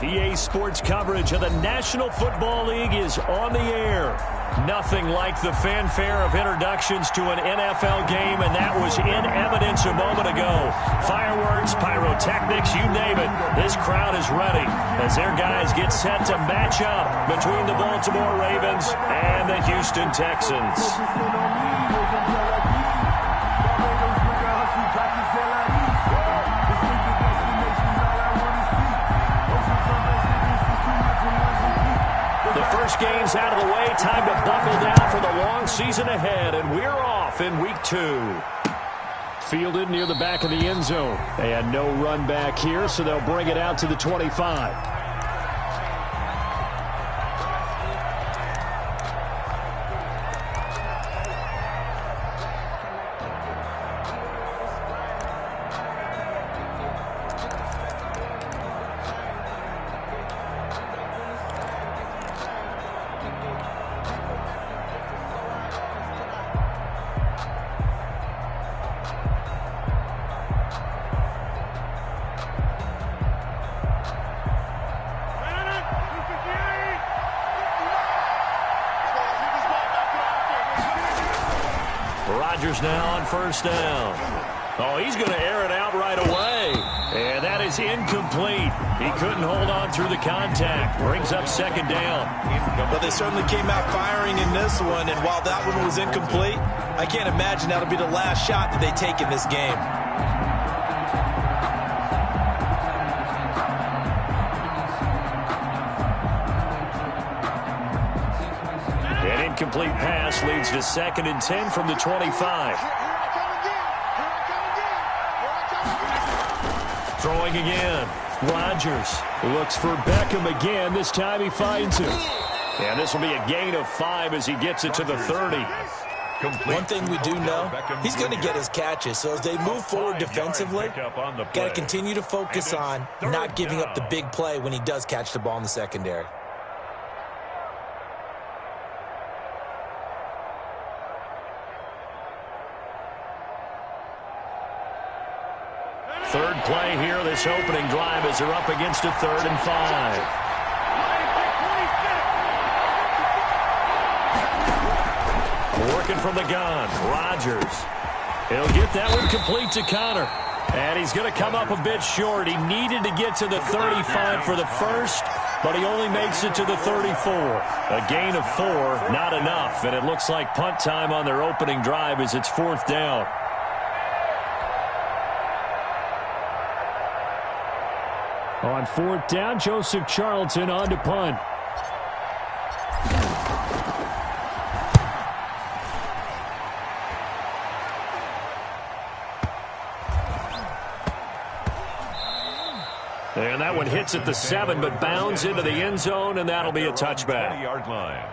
EA Sports coverage of the National Football League is on the air. Nothing like the fanfare of introductions to an NFL game, and that was in evidence a moment ago. Fireworks, pyrotechnics, you name it. This crowd is ready as their guys get set to match up between the Baltimore Ravens and the Houston Texans. First game's out of the way. Time to buckle down for the long season ahead, and we're off in week 2. Fielded near the back of the end zone. And no run back here, so they'll bring it out to the 25. Now on first down. Oh, he's going to air it out right away. And that is incomplete. He couldn't hold on through the contact. Brings up second down. But they certainly came out firing in this one, and while that one was incomplete, I can't imagine that'll be the last shot that they take in this game. Complete pass leads to 2nd and 10 from the 25. Throwing again. Rodgers looks for Beckham again. This time he finds him. And this will be a gain of 5 as he gets it to the 30. One thing we do know, he's going to get his catches. So as they move forward defensively, got to continue to focus on not giving up the big play when he does catch the ball in the secondary. Third play here, this opening drive as they're up against a 3rd and 5. Working from the gun, Rodgers. He'll get that one complete to Connor. And he's going to come up a bit short. He needed to get to the 35 for the first, but he only makes it to the 34. A gain of 4, not enough. And it looks like punt time on their opening drive as it's 4th down. On 4th down, Joseph Charlton on to punt. And that one hits at the 7, but bounds into the end zone, and that'll be a touchback. 20-yard line.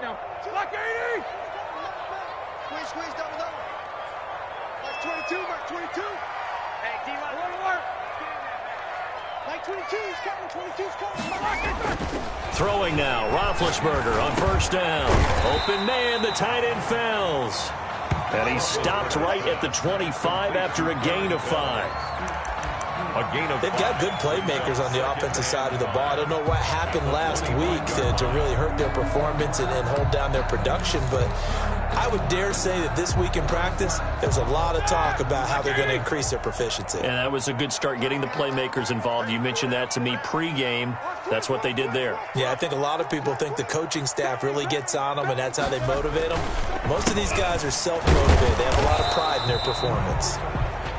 Now, Mark 80! Squeeze, double. Mark 22. Hey, D-line, work. Mike 22's coming, 22's coming. Throwing now, Roethlisberger on first down. Open man, the tight end fails. And he stopped right at the 25 after a gain of 5. They've got good playmakers on the offensive side of the ball. I don't know what happened last week to really hurt their performance and hold down their production, but I would dare say that this week in practice, there's a lot of talk about how they're going to increase their proficiency. And that was a good start, getting the playmakers involved. You mentioned that to me pregame. That's what they did there. Yeah, I think a lot of people think the coaching staff really gets on them, and that's how they motivate them. Most of these guys are self-motivated. They have a lot of pride in their performance.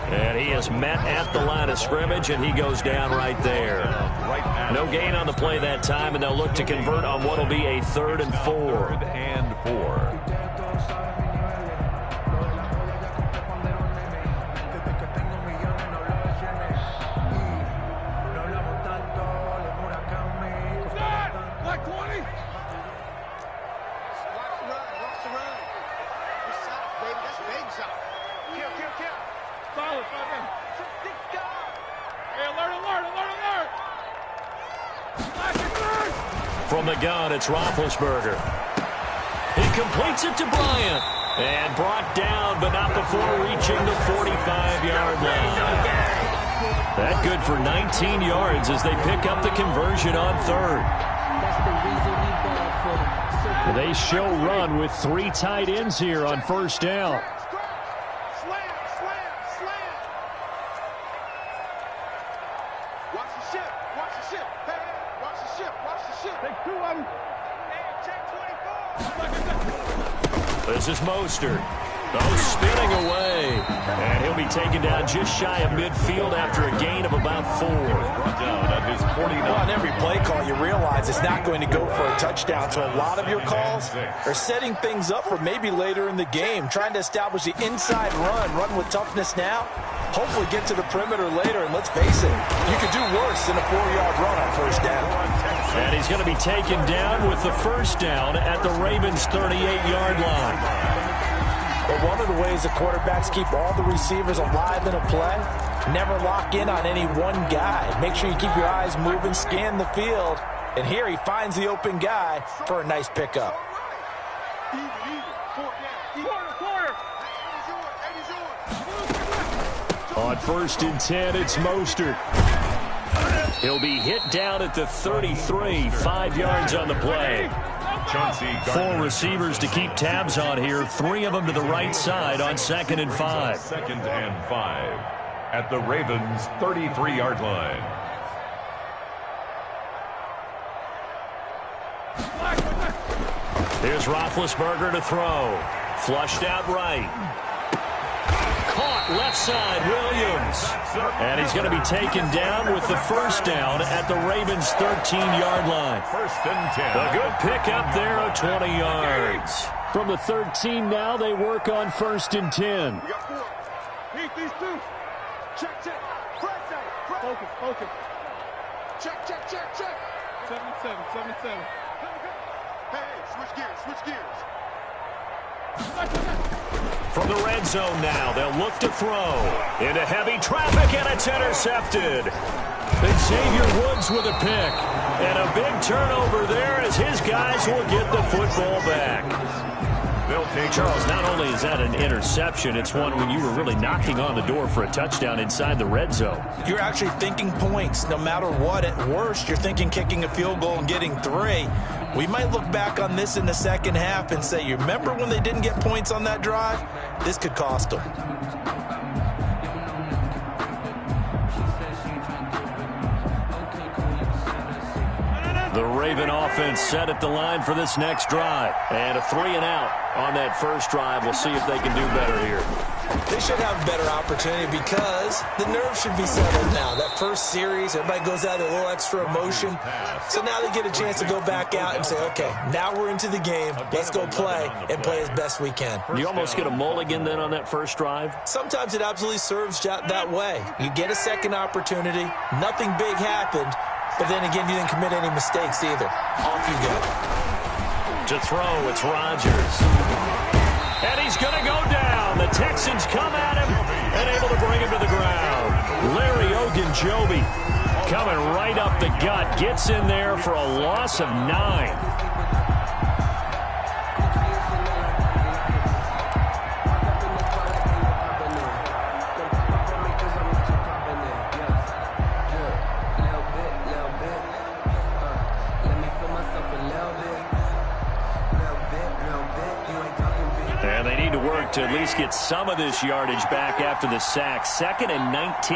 And he is met at the line of scrimmage, and he goes down right there. No gain on the play that time, and they'll look to convert on what will be a 3rd and 4. 3rd and 4. From the gun, it's Roethlisberger. He completes it to Bryant. And brought down, but not before reaching the 45-yard line. That good for 19 yards as they pick up the conversion on 3rd. They show run with 3 tight ends here on 1st down. This is Mostert. Oh, spinning away. And he'll be taken down just shy of midfield after a gain of about 4. Well, on every play call, you realize it's not going to go for a touchdown. So a lot of your calls are setting things up for maybe later in the game, trying to establish the inside run with toughness now, hopefully get to the perimeter later. And let's face it, you could do worse than a 4-yard run on 1st down. And he's going to be taken down with the 1st down at the Ravens' 38-yard line. But one of the ways the quarterbacks keep all the receivers alive in a play, never lock in on any one guy. Make sure you keep your eyes moving, scan the field. And here he finds the open guy for a nice pickup. On 1st and 10, it's Mostert. He'll be hit down at the 33, 5 yards on the play. 4 receivers to keep tabs on here, 3 of them to the right side on 2nd and 5. 2nd and 5 at the Ravens' 33-yard line. Here's Roethlisberger to throw. Flushed out right. Caught left side, Williams. And he's going to be taken down with the 1st down at the Ravens' 13-yard line. 1st and 10. A good pickup there of 20 yards. From the 13 now, they work on 1st and 10. We got 4. Heat these 2. Check. Focus. Check. 7-7. Hey, switch gears. From the red zone now, they'll look to throw. Into heavy traffic, and it's intercepted. And Xavier Woods with a pick. And a big turnover there as his guys will get the football back. Charles, not only is that an interception, it's one when you were really knocking on the door for a touchdown inside the red zone. You're actually thinking points no matter what. At worst, you're thinking kicking a field goal and getting 3. We might look back on this in the second half and say, you remember when they didn't get points on that drive? This could cost them. The Raven offense set at the line for this next drive. And a 3-and-out on that first drive. We'll see if they can do better here. They should have a better opportunity because the nerves should be settled now. That first series, everybody goes out with a little extra emotion. So now they get a chance to go back out and say, okay, now we're into the game. Let's go play and play as best we can. You almost get a mulligan then on that first drive? Sometimes it absolutely serves that way. You get a second opportunity. Nothing big happened. But then again, you didn't commit any mistakes either. Off you go. To throw, it's Rodgers. And he's going to go down. The Texans come at him and able to bring him to the ground. Larry Ogunjobi coming right up the gut. Gets in there for a loss of 9. least get some of this yardage back after the sack. 2nd and 19.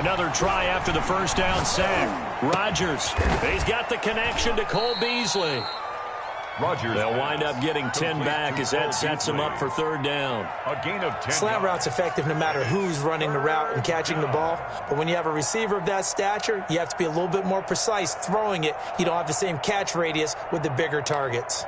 Another try after the first down sack. Rodgers, he's got the connection to Cole Beasley. Rodgers. They'll wind up getting 10 back as that sets them up for 3rd down. A gain of 10. Slant route's effective no matter who's running the route and catching the ball. But when you have a receiver of that stature, you have to be a little bit more precise throwing it. You don't have the same catch radius with the bigger targets.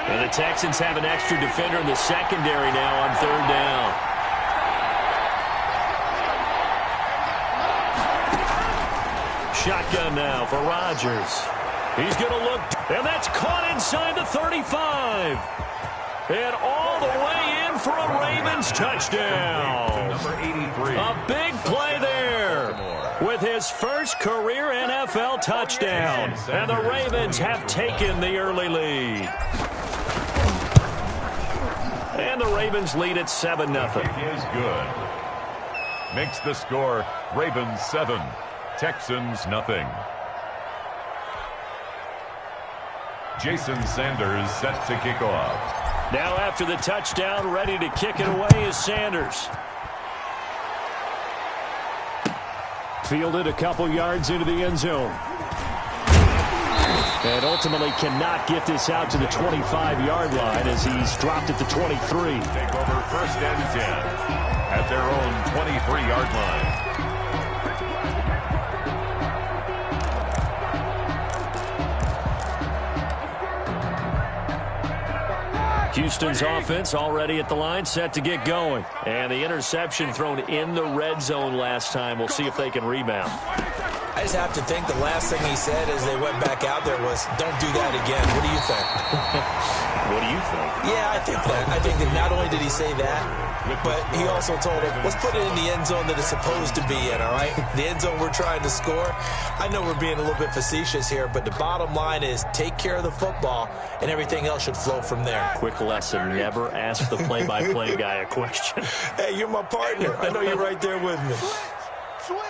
And the Texans have an extra defender in the secondary now on 3rd down. Shotgun now for Rodgers. He's going to look, and that's caught inside the 35. And all the way in for a Ravens touchdown. Number 83. A big play there with his first career NFL touchdown. And the Ravens have taken the early lead. And the Ravens lead at 7-0. It is good. Makes the score Ravens 7. Texans nothing. Jason Sanders set to kick off. Now after the touchdown, ready to kick it away is Sanders. Fielded a couple yards into the end zone. And ultimately cannot get this out to the 25-yard line as he's dropped at the 23. Take over 1st and 10 at their own 23-yard line. Houston's offense already at the line, set to get going. And the interception thrown in the red zone last time. We'll see if they can rebound. I just have to think the last thing he said as they went back out there was, don't do that again. What do you think? What do you think? Yeah, I think that. I think that not only did he say that, but he also told him, let's put it in the end zone that it's supposed to be in, all right? The end zone we're trying to score. I know we're being a little bit facetious here, but the bottom line is take care of the football, and everything else should flow from there. Quick lesson, never ask the play-by-play guy a question. Hey, you're my partner. I know you're right there with me. Switch.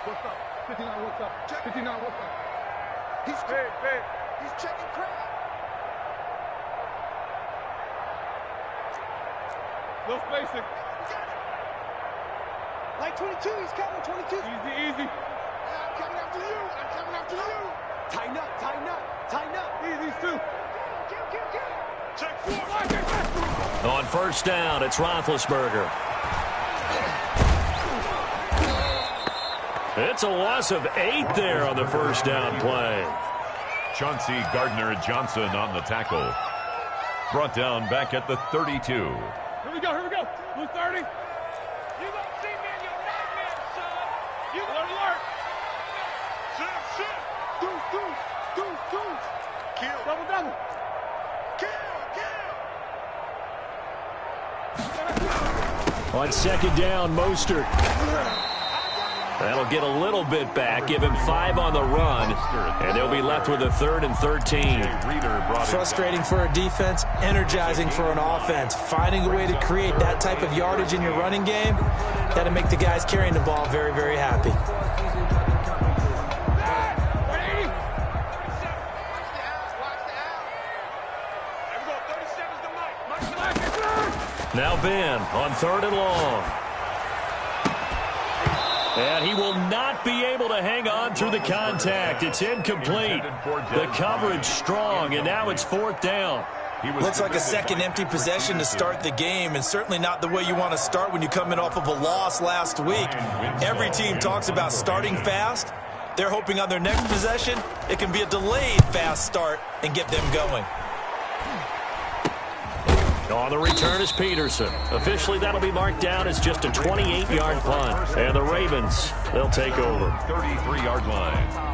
What's up? 59, what's up? 59, what's up? He's checking crowd. No spacing. Like 22, he's coming, 22. Easy. I'm coming after you. Tighten up. Easy, two. Kill. Check 4. On 1st down, it's Roethlisberger. It's a loss of 8 there on the 1st down play. Chauncey Gardner-Johnson on the tackle. Brought down back at the 32. Here we go. Blue 30. You don't see me in your nightmare, son. You alert. Shit. Deuce. Kill. Double. Kill. On 2nd down, Mostert. That'll get a little bit back, give him 5 on the run, and they'll be left with a 3rd and 13. Frustrating for a defense, energizing for an offense. Finding a way to create that type of yardage in your running game, that'll make the guys carrying the ball very, very happy. Now Ben on 3rd and long. And he will not be able to hang on through the contact. It's incomplete. The coverage strong, and now it's 4th down. Looks like a second empty possession to start the game, and certainly not the way you want to start when you come in off of a loss last week. Every team talks about starting fast. They're hoping on their next possession, it can be a delayed fast start and get them going. On the return is Peterson. Officially, that'll be marked down as just a 28-yard punt. And the Ravens, they'll take over. 33-yard line.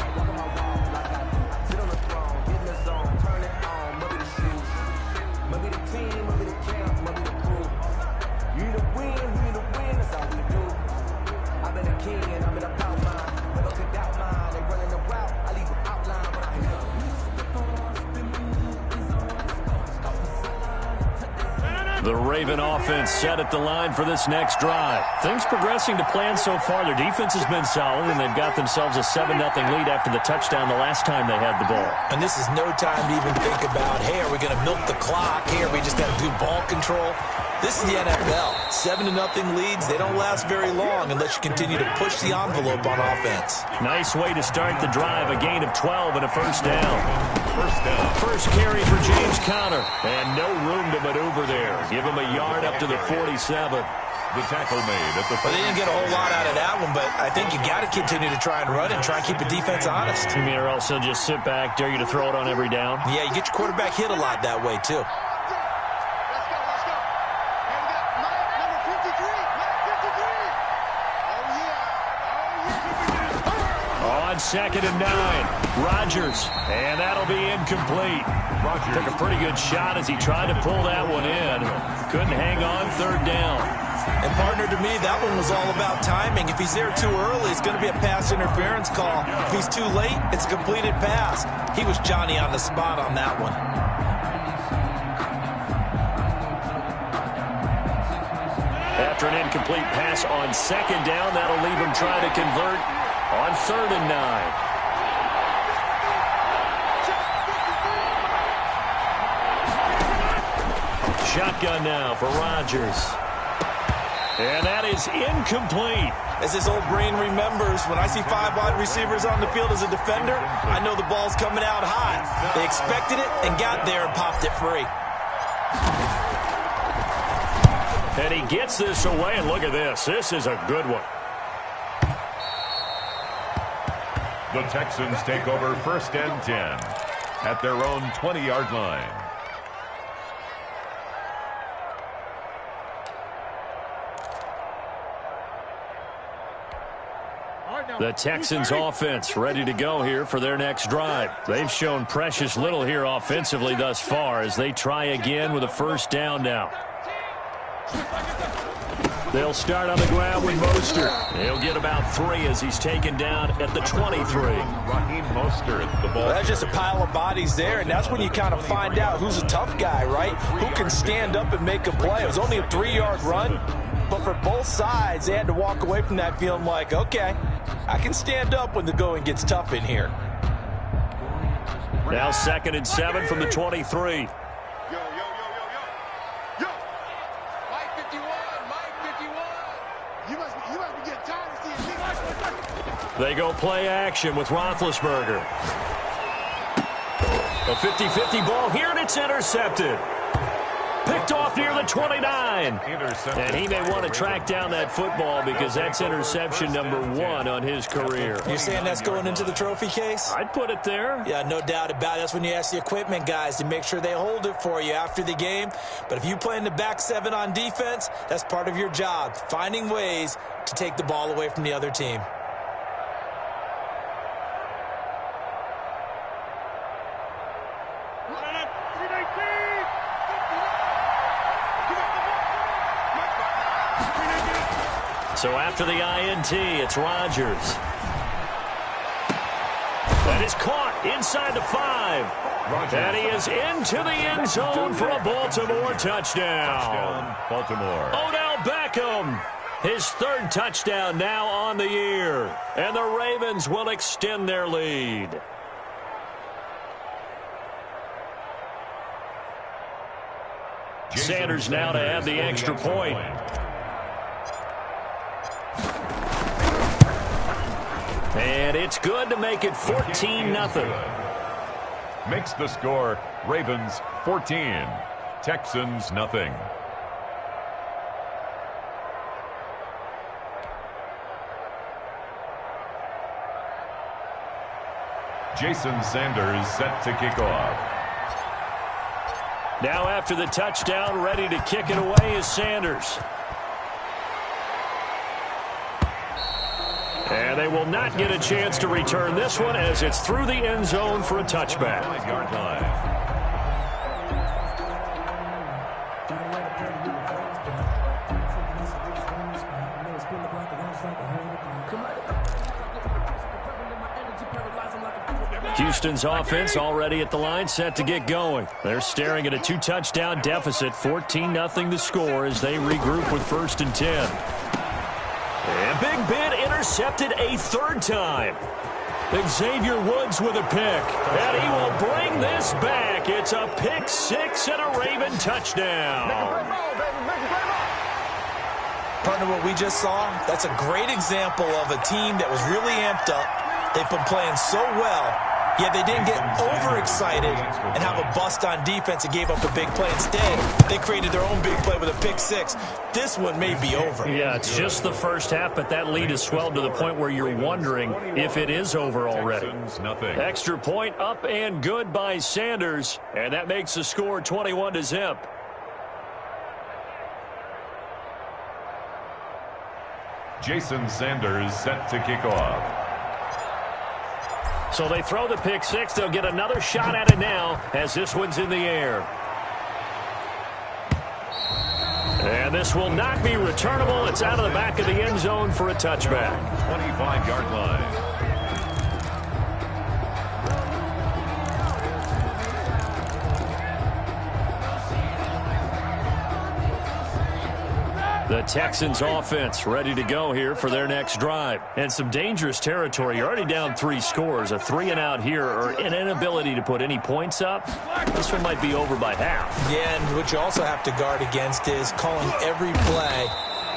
The Raven offense set at the line for this next drive. Things progressing to plan so far. Their defense has been solid, and they've got themselves a 7-0 lead after the touchdown the last time they had the ball. And this is no time to even think about, hey, are we going to milk the clock? Hey, are we just going to do ball control? This is the NFL. 7-0 leads, they don't last very long unless you continue to push the envelope on offense. Nice way to start the drive. A gain of 12 and a first down. First carry for James Conner. And no room to maneuver there. Give him a yard up to the 47. The tackle made at the 40. Well, they didn't get a whole lot out of that one, but I think you got to continue to try and run and try and keep the defense honest. You mean or else he'll just sit back, dare you to throw it on every down? Yeah, you get your quarterback hit a lot that way, too. On 2nd and 9, Rodgers, and that'll be incomplete. Took a pretty good shot as he tried to pull that one in. Couldn't hang on 3rd down. And partner, to me, that one was all about timing. If he's there too early, it's going to be a pass interference call. If he's too late, it's a completed pass. He was Johnny on the spot on that one. After an incomplete pass on 2nd down, that'll leave him trying to convert on 3rd and 9. Shotgun now for Rodgers. And that is incomplete. As his old brain remembers, when I see 5 wide receivers on the field as a defender, I know the ball's coming out hot. They expected it and got there and popped it free. And he gets this away, and look at this. This is a good one. The Texans take over 1st and 10 at their own 20-yard line. The Texans offense ready to go here for their next drive. They've shown precious little here offensively thus far as they try again with a 1st down now. They'll start on the ground with Mostert. He'll get about 3 as he's taken down at the 23. Raheem Mostert, the ball. That's just a pile of bodies there, and that's when you kind of find out who's a tough guy, right? Who can stand up and make a play. It was only a 3-yard run, but for both sides, they had to walk away from that feeling like, okay, I can stand up when the going gets tough in here. Now 2nd and 7 from the 23. They go play action with Roethlisberger. A 50-50 ball here, and it's intercepted. Picked off near the 29. And he may want to track down that football because that's interception number 1 on his career. You're saying that's going into the trophy case? I'd put it there. Yeah, no doubt about it. That's when you ask the equipment guys to make sure they hold it for you after the game. But if you play in the back 7 on defense, that's part of your job, finding ways to take the ball away from the other team. So after the INT, it's Rodgers. That is caught inside the 5. And he is into the end zone for a Baltimore touchdown. Baltimore. Odell Beckham, his 3rd touchdown now on the year. And the Ravens will extend their lead. Sanders now to add the extra point. And it's good to make it 14-0. Makes the score Ravens 14, Texans nothing. Jason Sanders set to kick off. Now after the touchdown, ready to kick it away is Sanders. And they will not get a chance to return this one as it's through the end zone for a touchback. 5-yard line. Houston's offense already at the line, set to get going. They're staring at a 2-touchdown deficit, 14-0 the score as they regroup with 1st and 10. And Big Ben intercepted a 3rd time. Xavier Woods with a pick, and he will bring this back. It's a pick 6 and a Raven touchdown. Partner, what we just saw, that's a great example of a team that was really amped up. They've been playing so well, yet they didn't get overexcited and have a bust on defense and gave up a big play. Instead, they created their own big play with a pick 6. This one may be over. Yeah, it's just the first half, but that lead has swelled to the point where you're wondering if it is over already. Extra point up and good by Sanders, and that makes the score 21-0. Jason Sanders set to kick off. So they throw the pick 6. They'll get another shot at it now as this one's in the air. And this will not be returnable. It's out of the back of the end zone for a touchback. 25-yard line. The Texans offense ready to go here for their next drive. And some dangerous territory. You're already down 3 scores. A 3-and-out here or an inability to put any points up. This one might be over by half. Yeah, and what you also have to guard against is calling every play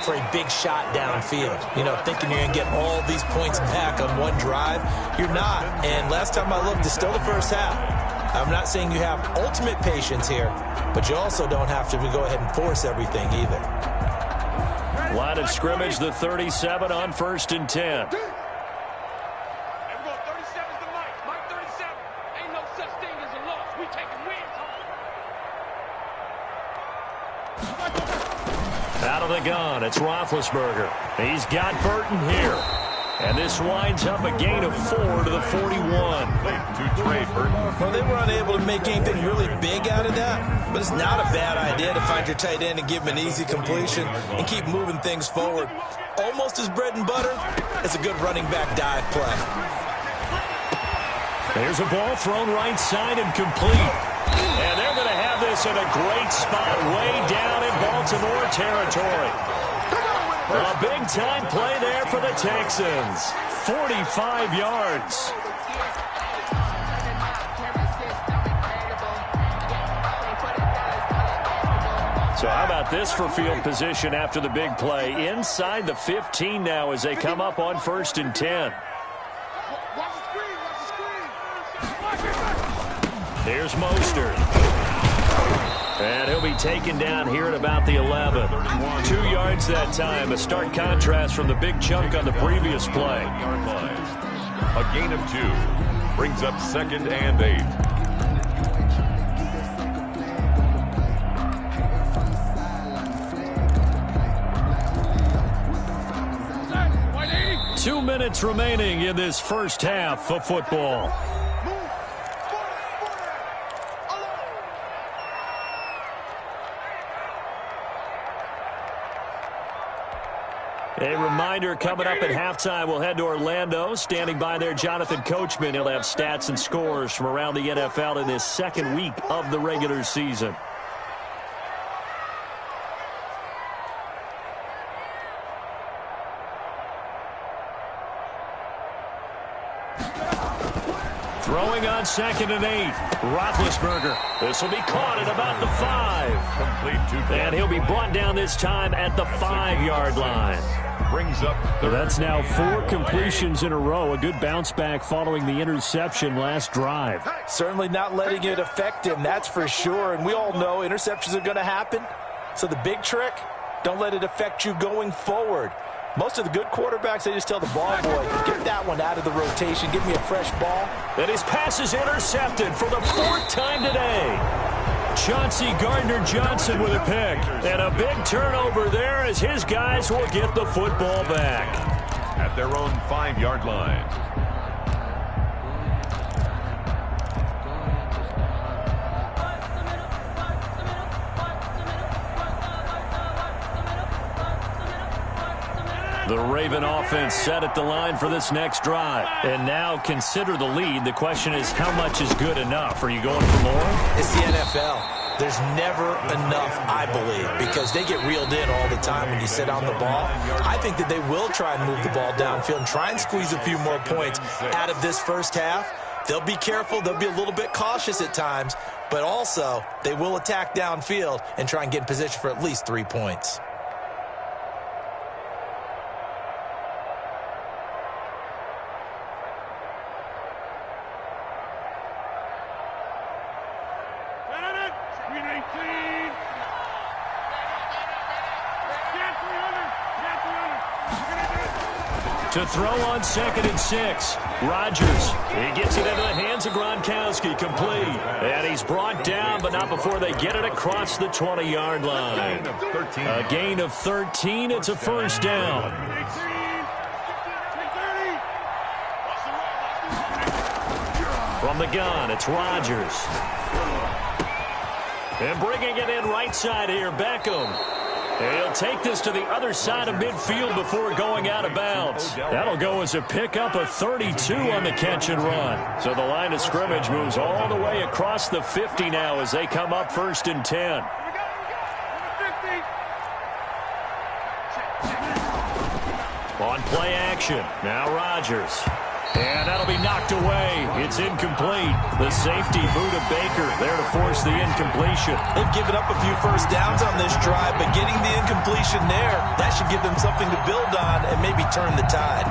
for a big shot downfield. You know, thinking you're going to get all these points back on one drive. You're not. And last time I looked, it's still the first half. I'm not saying you have ultimate patience here, but you also don't have to go ahead and force everything either. Line of scrimmage, the 37 on 1st and 10. Here we go, 37's the mic. Mike 37. Ain't no such thing as a loss. We taking wins. Out of the gun, it's Roethlisberger. He's got Burton here. And this winds up a gain of 4 to the 41. To trade Burton. Well, they were unable to make anything really big out of that, but it's not a bad idea to find your tight end and give him an easy completion and keep moving things forward. Almost as bread and butter as a good running back dive play. There's a ball thrown right side and complete. And they're going to have this in a great spot way down in Baltimore territory. A big-time play there for the Texans. 45 yards. So how about this for field position after the big play? Inside the 15 now as they come up on 1st and 10. Here's Mostert. And he'll be taken down here at about the 11. 2 yards that time. A stark contrast from the big chunk on the previous play. A gain of 2 brings up 2nd and 8. 2 minutes remaining in this first half of football. A reminder coming up at halftime, we'll head to Orlando. Standing by there, Jonathan Coachman. He'll have stats and scores from around the NFL in this 2nd week of the regular season. Throwing on 2nd and 8. Roethlisberger. This will be caught at about the 5. Complete to And he'll be brought down this time at the 5-yard line. Brings up. So that's now 4 completions in a row. A good bounce back following the interception last drive. Certainly not letting it affect him, that's for sure. And we all know interceptions are going to happen. So the big trick, don't let it affect you going forward. Most of the good quarterbacks, they just tell the ball boy, get that one out of the rotation, give me a fresh ball. And his pass is intercepted for the 4th time today. Chauncey Gardner-Johnson with a pick. And a big turnover there as his guys will get the football back. At their own 5-yard line. The Raven offense set at the line for this next drive. And now consider the lead. The question is, how much is good enough? Are you going for more? It's the NFL. There's never enough, I believe, because they get reeled in all the time when you sit on the ball. I think that they will try and move the ball downfield and try and squeeze a few more points out of this first half. They'll be careful. They'll be a little bit cautious at times, but also they will attack downfield and try and get in position for at least 3 points. To throw on 2nd and 6. Rodgers. He gets it into the hands of Gronkowski. Complete. And he's brought down, but not before they get it across the 20-yard line. A gain of 13. It's a first down. From the gun, it's Rodgers. And bringing it in right side here, Beckham. He'll take this to the other side of midfield before going out of bounds. That'll go as a pickup of 32 on the catch and run. So the line of scrimmage moves all the way across the 50 now as they come up 1st and 10. On play action, now Rodgers. And that'll be knocked away. It's incomplete. The safety boot of Baker there to force the incompletion. They've given up a few first downs on this drive, but getting the incompletion there, that should give them something to build on and maybe turn the tide.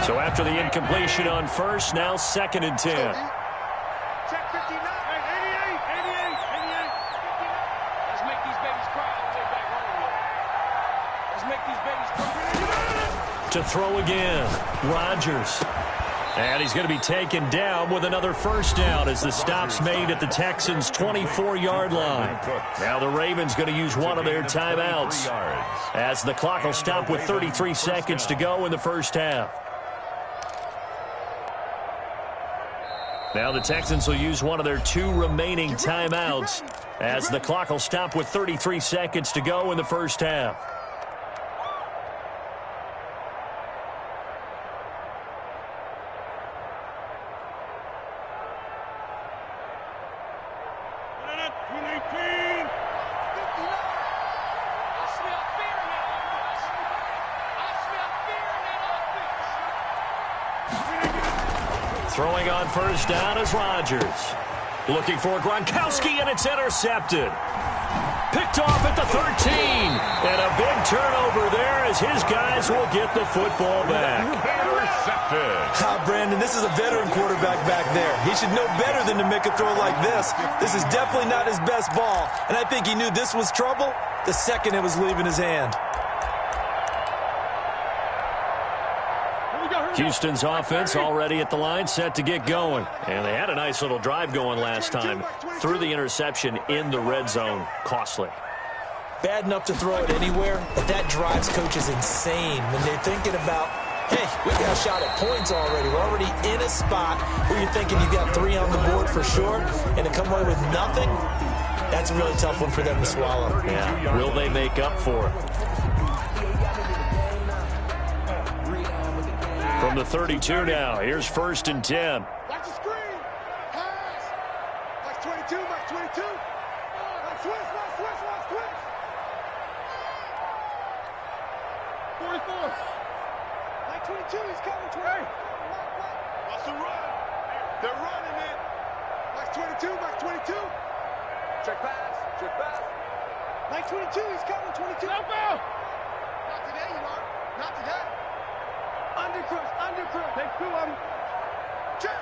So after the incompletion on first, now 2nd and 10. To throw again, Rodgers. And he's going to be taken down with another first down as the stop's made at the Texans' 24-yard line. Now the Ravens going to use one of their timeouts as the clock will stop with 33 seconds to go in the first half. Now the Texans will use one of their 2 remaining timeouts as the clock will stop with 33 seconds to go in the first half. Throwing on first down is Rodgers. Looking for Gronkowski, and it's intercepted. Picked off at the 13. And a big turnover there as his guys will get the football back. Intercepted. Brandon, this is a veteran quarterback back there. He should know better than to make a throw like this. This is definitely not his best ball, and I think he knew this was trouble the second it was leaving his hand. Houston's offense already at the line, set to get going. And they had a nice little drive going last time. Threw the interception in the red zone. Costly. Bad enough to throw it anywhere, but that drives coaches insane when they're thinking about, hey, we got a shot at points already. We're already in a spot where you're thinking you got 3 on the board for sure, and to come away with nothing, that's a really tough one for them to swallow. Yeah, will they make up for it? From the 32 now, here's 1st and 10. Watch the screen. Pass. Watch 22, watch 22. Watch switch, watch switch, watch switch. 44. Like 22, he's coming. 20. Watch the run. They're running it. Watch 22, watch 22. Check pass, check pass. Like 22, he's coming. 22. Help out. Not today, you are. Not today. Undercrush. Take 2 of them. Check.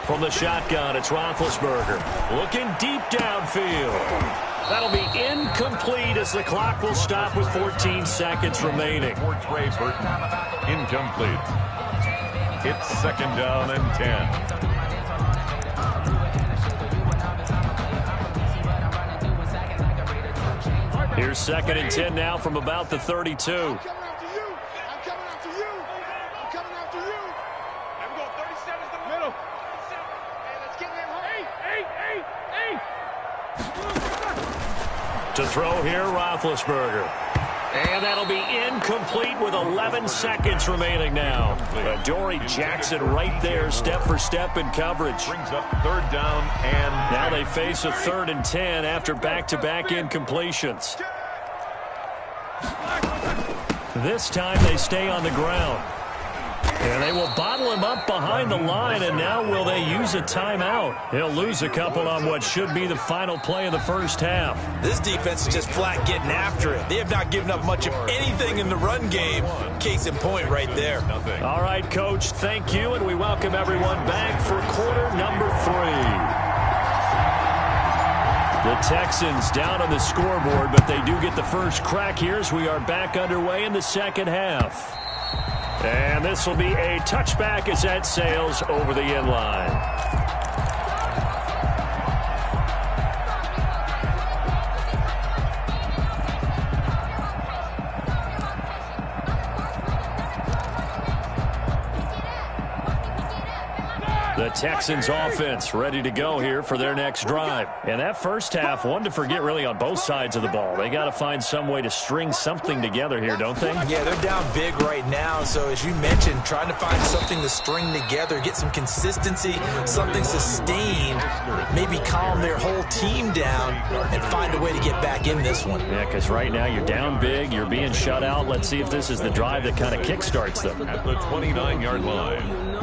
From the shotgun, it's Roethlisberger. Looking deep downfield. That'll be incomplete as the clock will stop with 14 seconds remaining. For Trey Burton, incomplete. It's 2nd down and 10. Here's 2nd and 10 now from about the 32. To throw here, Roethlisberger. And that'll be incomplete with 11 seconds remaining now. Dory Jackson right there, step for step in coverage. Brings up third down and... Now they face a 3rd and 10 after back-to-back incompletions. This time they stay on the ground. And they will bottle him up behind the line, and now will they use a timeout? He'll lose a couple on what should be the final play of the first half. This defense is just flat getting after it. They have not given up much of anything in the run game. Case in point right there. All right, Coach, thank you, and we welcome everyone back for quarter number 3. The Texans down on the scoreboard, but they do get the first crack here as we are back underway in the second half. And this will be a touchback as that sails over the end line. The Texans offense ready to go here for their next drive. And that first half, one to forget really on both sides of the ball. They got to find some way to string something together here, don't they? Yeah, they're down big right now. So as you mentioned, trying to find something to string together, get some consistency, something sustained, maybe calm their whole team down and find a way to get back in this one. Yeah, because right now you're down big, you're being shut out. Let's see if this is the drive that kind of kickstarts them. At the 29-yard line.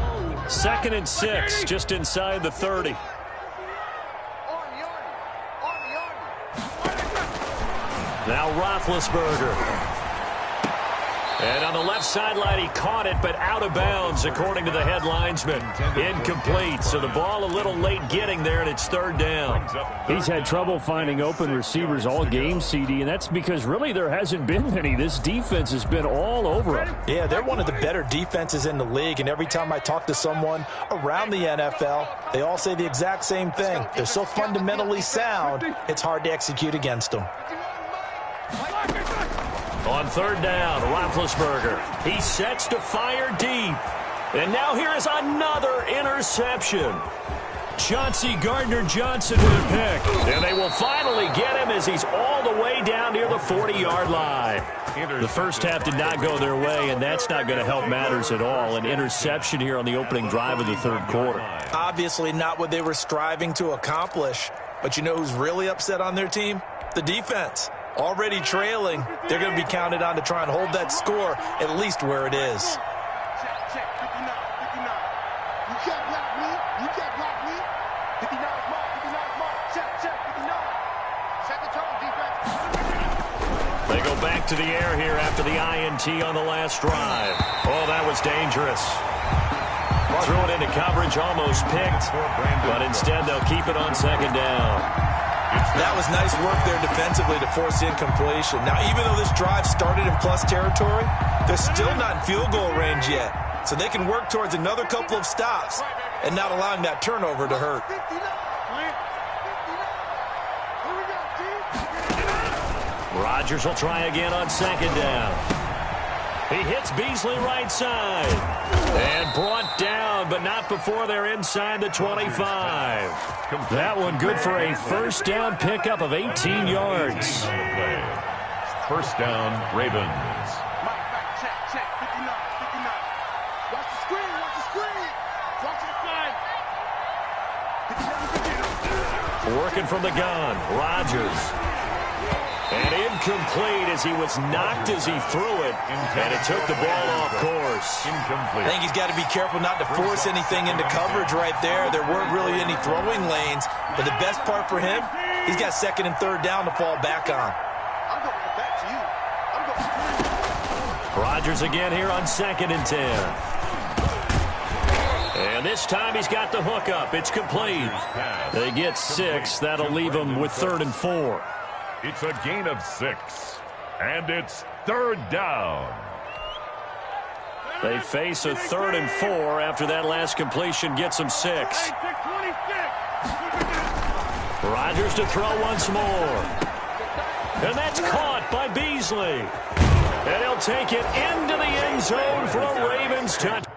2nd and 6, just inside the 30. Now Roethlisberger. And on the left sideline, he caught it, but out of bounds, according to the head linesman. Incomplete, so the ball a little late getting there, and it's 3rd down. He's had trouble finding open receivers all game, CD, and that's because really there hasn't been many. This defense has been all over him. Yeah, they're one of the better defenses in the league, and every time I talk to someone around the NFL, they all say the exact same thing. They're so fundamentally sound, it's hard to execute against them. On 3rd down, Roethlisberger. He sets to fire deep. And now here is another interception. Chauncey Gardner-Johnson with a pick. And they will finally get him as he's all the way down near the 40-yard line. The first half did not go their way, and that's not going to help matters at all. An interception here on the opening drive of the 3rd quarter. Obviously not what they were striving to accomplish. But you know who's really upset on their team? The defense. Already trailing, they're going to be counted on to try and hold that score at least where it is. Check, 59, 59. You can't block me. You can't block me. 59 is mark, 59 is mark. Check, 59. Second turn, defense. They go back to the air here after the INT on the last drive. Oh, that was dangerous. Threw it into coverage, almost picked, but instead they'll keep it on 2nd down. That was nice work there defensively to force incompletion. Now, even though this drive started in plus territory, they're still not in field goal range yet. So they can work towards another couple of stops and not allowing that turnover to hurt. Rodgers will try again on 2nd down. He hits Beasley right side. And brought down, but not before they're inside the 25. That one good for a 1st down pickup of 18 yards. 1st down, Ravens. Check, 59, 59. Watch the screen, watch the screen. Watch the flag. 59, 59. Working from the gun, Rodgers. And incomplete as he was knocked as he threw it. And it took the ball off course. Incomplete. I think he's got to be careful not to force anything into coverage right there. There weren't really any throwing lanes. But the best part for him, he's got 2nd and 3rd down to fall back on. I'm going back to you. I'm going. Rodgers again here on 2nd and 10. And this time he's got the hook up. It's complete. They get 6. That'll leave them with 3rd and 4. It's a gain of 6. And it's 3rd down. They face a 3rd and 4 after that last completion gets them 6. Rodgers to throw once more. And that's caught by Beasley. And he'll take it into the end zone for a Ravens touchdown.